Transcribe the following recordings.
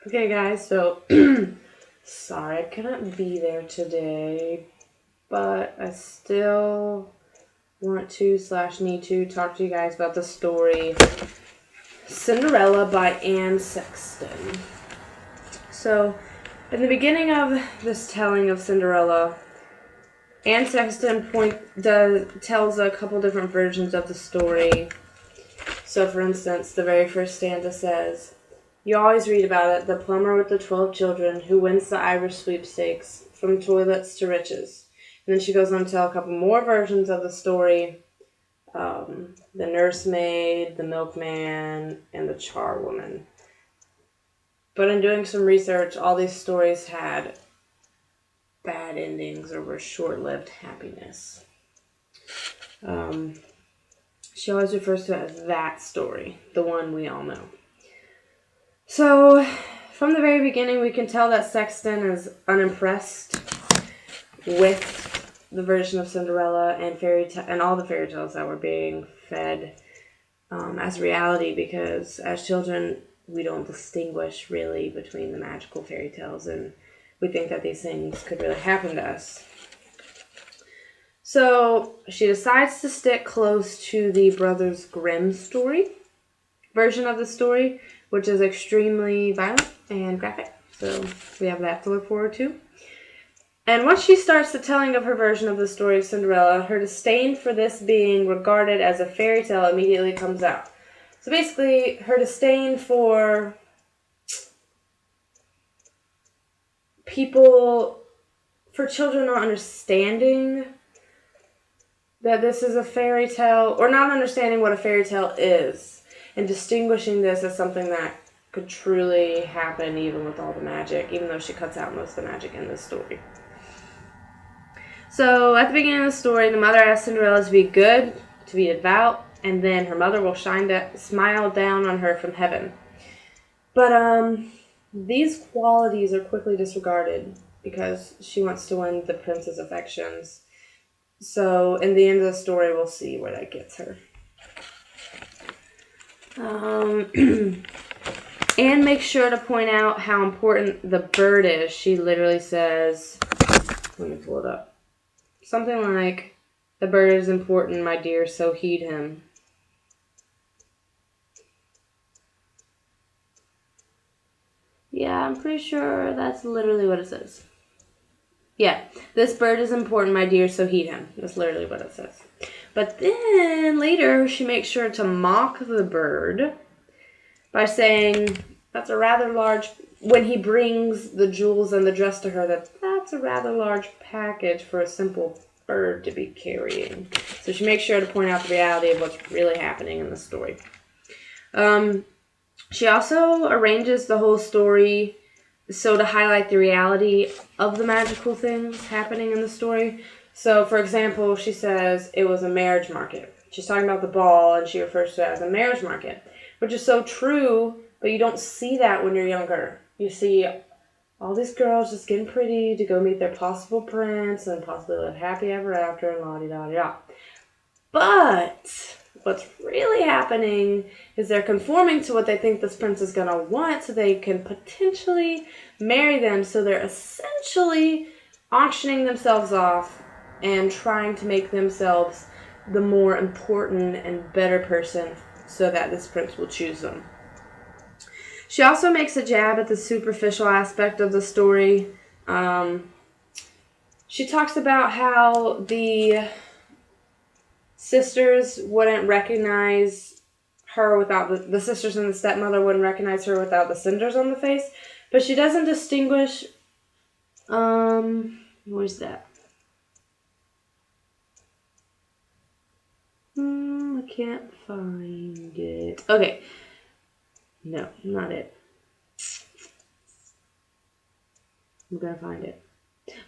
Okay, guys, so sorry I couldn't be there today, but I still want to/need to talk to you guys about the story Cinderella by Anne Sexton. So, in the beginning of this telling of Cinderella, Anne Sexton tells a couple different versions of the story. So, for instance, the very first stanza says, "You always read about it, the plumber with the 12 children who wins the Irish sweepstakes, from toilets to riches." And then she goes on to tell a couple more versions of the story. The nursemaid, the milkman, and the charwoman. But in doing some research, all these stories had bad endings or were short-lived happiness. She always refers to it as that story, the one we all know. So, from the very beginning, we can tell that Sexton is unimpressed with the version of Cinderella and all the fairy tales that were being fed as reality, because as children, we don't distinguish really between the magical fairy tales, and we think that these things could really happen to us. So she decides to stick close to the Brothers Grimm version of the story, which is extremely violent and graphic. So we have that to look forward to. And once she starts the telling of her version of the story of Cinderella, her disdain for this being regarded as a fairy tale immediately comes out. So basically, her disdain for children not understanding that this is a fairy tale, or not understanding what a fairy tale is, and distinguishing this as something that could truly happen even with all the magic, even though she cuts out most of the magic in this story. So, at the beginning of the story, the mother asks Cinderella to be good, to be devout, and then her mother will smile down on her from heaven. But, these qualities are quickly disregarded because she wants to win the prince's affections. So, in the end of the story, we'll see where that gets her. Anne makes sure to point out how important the bird is. She literally says, let me pull it up. Something like, "The bird is important, my dear, so heed him." Yeah, I'm pretty sure that's literally what it says. Yeah, "This bird is important, my dear, so heed him." That's literally what it says. But then later she makes sure to mock the bird by saying that's a rather large, when he brings the jewels and the dress to her, that's a rather large package for a simple bird to be carrying. So she makes sure to point out the reality of what's really happening in the story. She also arranges the whole story so to highlight the reality of the magical things happening in the story. So, for example, she says it was a marriage market. She's talking about the ball, and she refers to it as a marriage market, which is so true, but you don't see that when you're younger. You see all these girls just getting pretty to go meet their possible prince and possibly live happy ever after and la-di-da-di-da. But what's really happening is they're conforming to what they think this prince is going to want so they can potentially marry them. So they're essentially auctioning themselves off and trying to make themselves the more important and better person so that this prince will choose them. She also makes a jab at the superficial aspect of the story. She talks about how the sisters wouldn't recognize her without the sisters and the stepmother wouldn't recognize her without the cinders on the face. But she doesn't distinguish, where's that? I can't find it. Okay. No, not it. I'm gonna find it.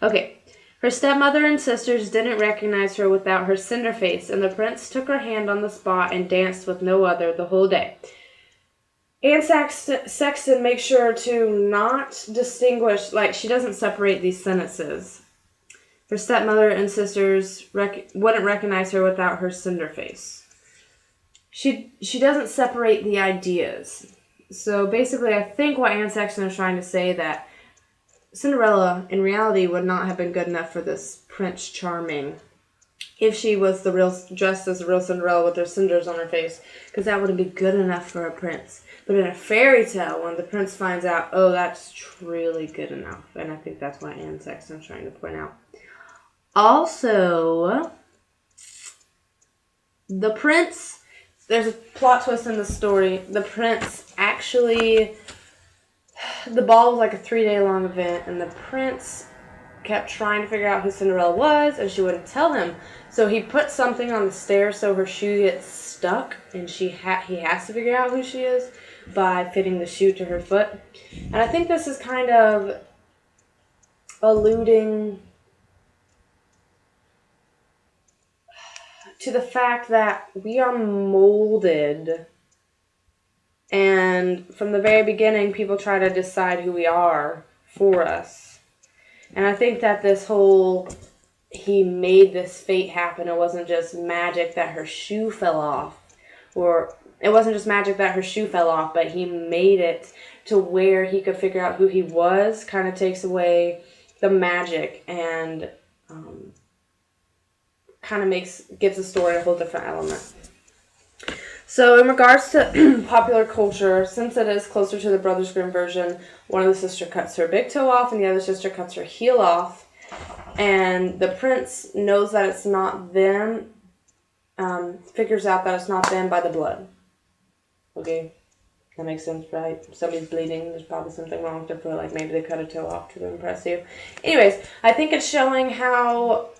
Okay. Her stepmother and sisters didn't recognize her without her cinder face, and the prince took her hand on the spot and danced with no other the whole day. Anne Sexton makes sure to not distinguish, like, she doesn't separate these sentences. Her stepmother and sisters wouldn't recognize her without her cinder face. She doesn't separate the ideas. So basically, I think what Anne Sexton is trying to say that Cinderella, in reality, would not have been good enough for this Prince Charming if she was dressed as the real Cinderella with her cinders on her face, because that wouldn't be good enough for a prince. But in a fairy tale, when the prince finds out, oh, that's truly good enough. And I think that's what Anne Sexton is trying to point out. Also, the prince, there's a plot twist in the story. The prince actually, the ball was like a 3-day long event, and the prince kept trying to figure out who Cinderella was, and she wouldn't tell him. So he put something on the stairs so her shoe gets stuck, and he has to figure out who she is by fitting the shoe to her foot. And I think this is kind of alluding to the fact that we are molded, and from the very beginning, people try to decide who we are for us. And I think that this whole, he made this fate happen, it wasn't just magic that her shoe fell off, or it wasn't just magic that her shoe fell off, but he made it to where he could figure out who he was, kind of takes away the magic and kind of gives the story a whole different element. So in regards to popular culture, since it is closer to the Brothers Grimm version, one of the sisters cuts her big toe off and the other sister cuts her heel off. And the prince knows that it's not them, figures out that it's not them by the blood. Okay, that makes sense, right? Somebody's bleeding, there's probably something wrong with their foot, like maybe they cut a toe off to impress you. Anyways, I think it's showing how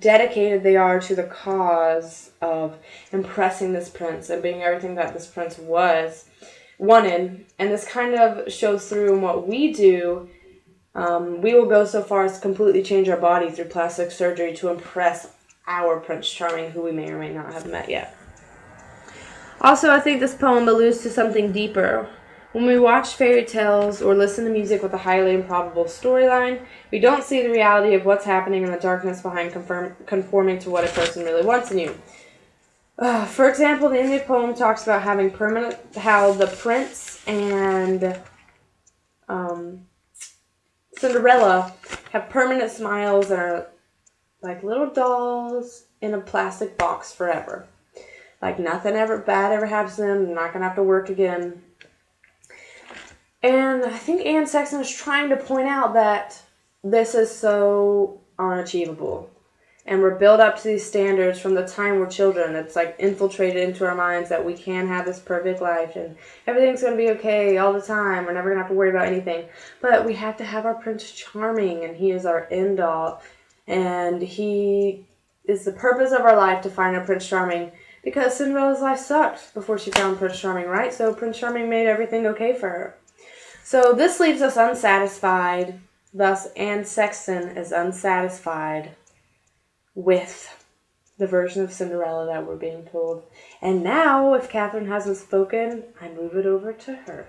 dedicated they are to the cause of impressing this prince and being everything that this prince wanted. And this kind of shows through in what we do. We will go so far as to completely change our body through plastic surgery to impress our Prince Charming, who we may or may not have met yet. Also, I think this poem alludes to something deeper. When we watch fairy tales or listen to music with a highly improbable storyline, we don't see the reality of what's happening in the darkness behind conforming to what a person really wants in you. For example, the Indian poem talks about how the prince and Cinderella have permanent smiles and are like little dolls in a plastic box forever. Like nothing bad ever happens to them. They're not going to have to work again. And I think Anne Sexton is trying to point out that this is so unachievable. And we're built up to these standards from the time we're children. It's like infiltrated into our minds that we can have this perfect life and everything's going to be okay all the time. We're never going to have to worry about anything. But we have to have our Prince Charming, and he is our end all. And he is the purpose of our life, to find our Prince Charming, because Cinderella's life sucked before she found Prince Charming, right? So Prince Charming made everything okay for her. So this leaves us unsatisfied. Thus, Anne Sexton is unsatisfied with the version of Cinderella that we're being told. And now, if Catherine hasn't spoken, I move it over to her.